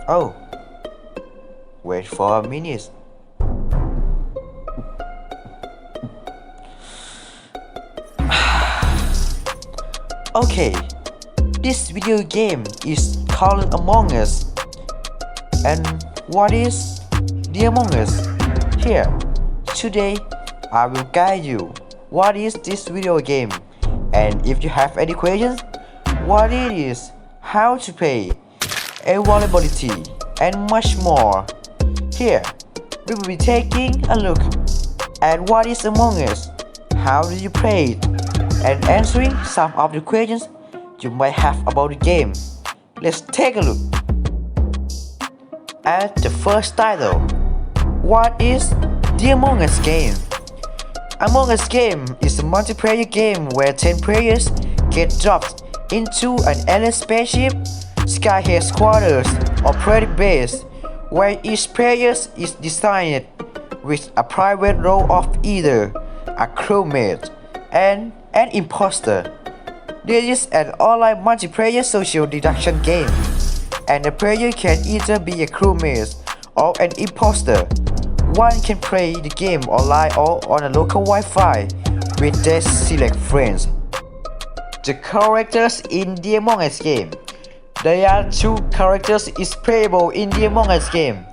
Oh, wait for a minute. Okay, this video game is called Among Us. And what is the Among Us? Here, today I will guide you what is this video game, and if you have any questions, what it is, how to play, availability, and much more. Here, we will be taking a look at what is Among Us, how do you play it, and answering some of the questions you might have about the game. Let's take a look at the first title. What is the Among Us game? Among Us game is a multiplayer game where 10 players get dropped into an alien spaceship, sky headquarters, or private base, where each player is designed with a private role of either a crewmate and an imposter. This is an online multiplayer social deduction game, and the player can either be a crewmate or an imposter. One can play the game online or on a local Wi-Fi with their select friends. The characters in the Among Us game. There are two characters is playable in the Among Us game.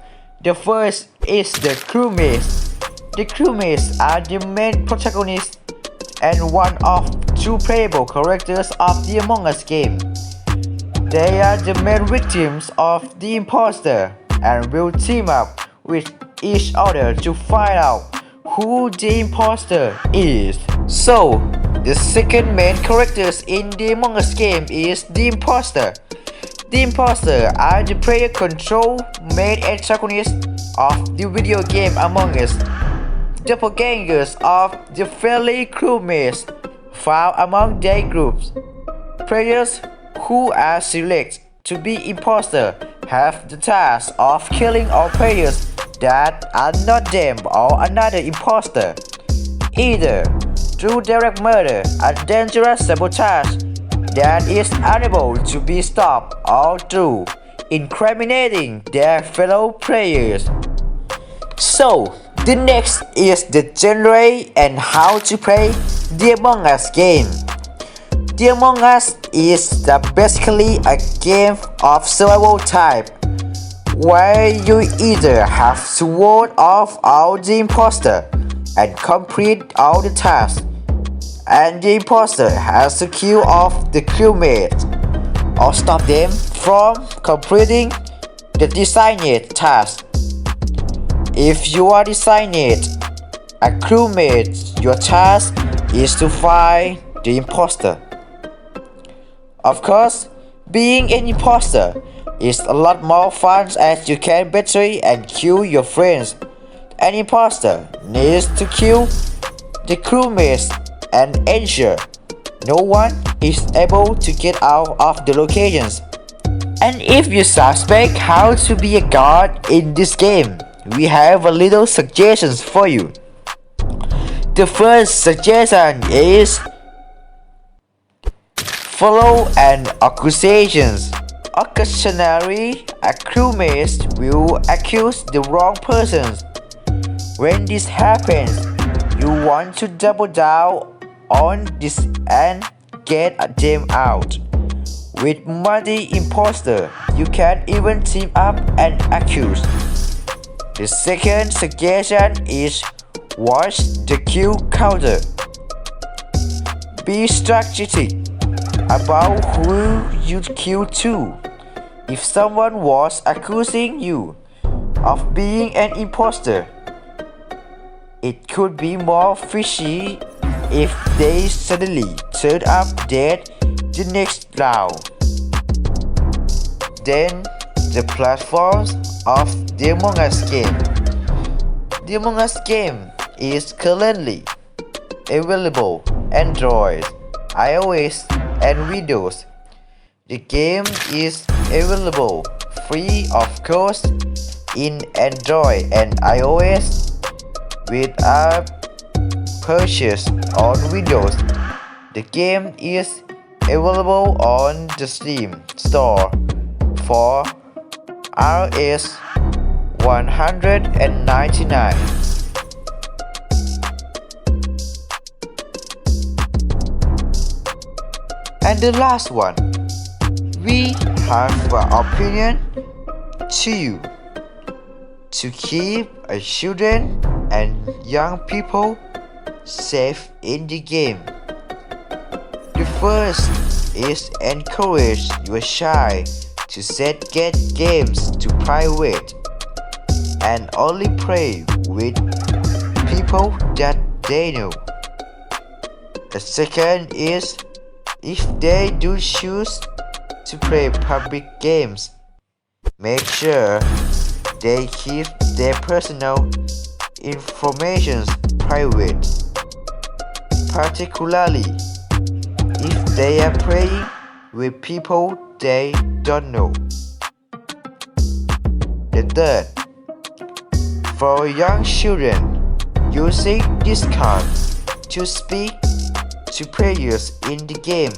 The first is the crewmates. The crewmates are the main protagonists and one of two playable characters of the Among Us game. They are the main victims of the imposter and will team up with each other to find out who the imposter is. So, the second main characters in the Among Us game is the imposter. The imposter are the player control main antagonists of the video game Among Us, doppelgangers of the friendly crewmates found among their groups. Players who are selected to be imposter have the task of killing all players that are not them or another imposter, either through direct murder, a dangerous sabotage that is unable to be stopped, or through incriminating their fellow players. So, the next is the genre and how to play the Among Us game. The Among Us is basically a game of survival type, where you either have to ward off all the imposter and complete all the tasks, and the imposter has to kill off the crewmate or stop them from completing the designated task. If you are designated a crewmate, your task is to find the imposter. Of course, being an imposter is a lot more fun as you can betray and kill your friends. An imposter needs to kill the crewmates and ensure no one is able to get out of the locations. And if you suspect how to be a god in this game, we have a little suggestions for you. The first suggestion is follow and accusations. Occasionally, a crewmate will accuse the wrong persons. When this happens, you want to double down on this and get them out. With multi-imposter, you can even team up and accuse. The second suggestion is watch the kill counter. Be strategic about who you kill to. If someone was accusing you of being an imposter, it could be more fishy if they suddenly turn up dead the next round. Then the platforms of the Among Us game. The Among Us game is currently available Android, iOS, and Windows. The game is available free of cost in Android and iOS with a purchase on Windows. The game is available on the Steam store for RS 199. And the last one, we have an opinion to you to keep children and young people safe in the game. The first is encourage your child to set games to private and only play with people that they know. The second is if they do choose to play public games, make sure they keep their personal information private, particularly if they are playing with people they don't know. The third, for young children, using Discord to speak to players in the game,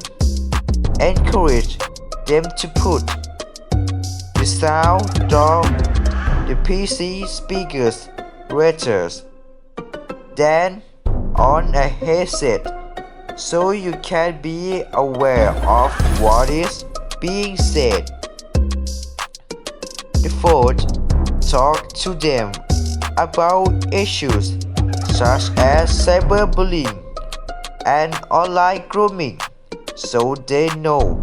encourage them to put the sound down the PC speakers rather than on a headset, so you can be aware of what is being said. The fourth, talk to them about issues such as cyberbullying and online grooming, so they know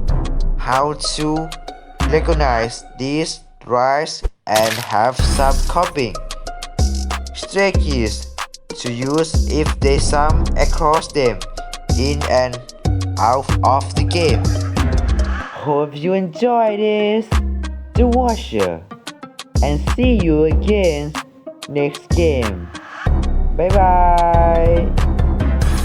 how to recognize these threats and have some coping strategies to use if they come across them in and out of the game. Hope you enjoy this, the watcher, and see you again next game. Bye bye.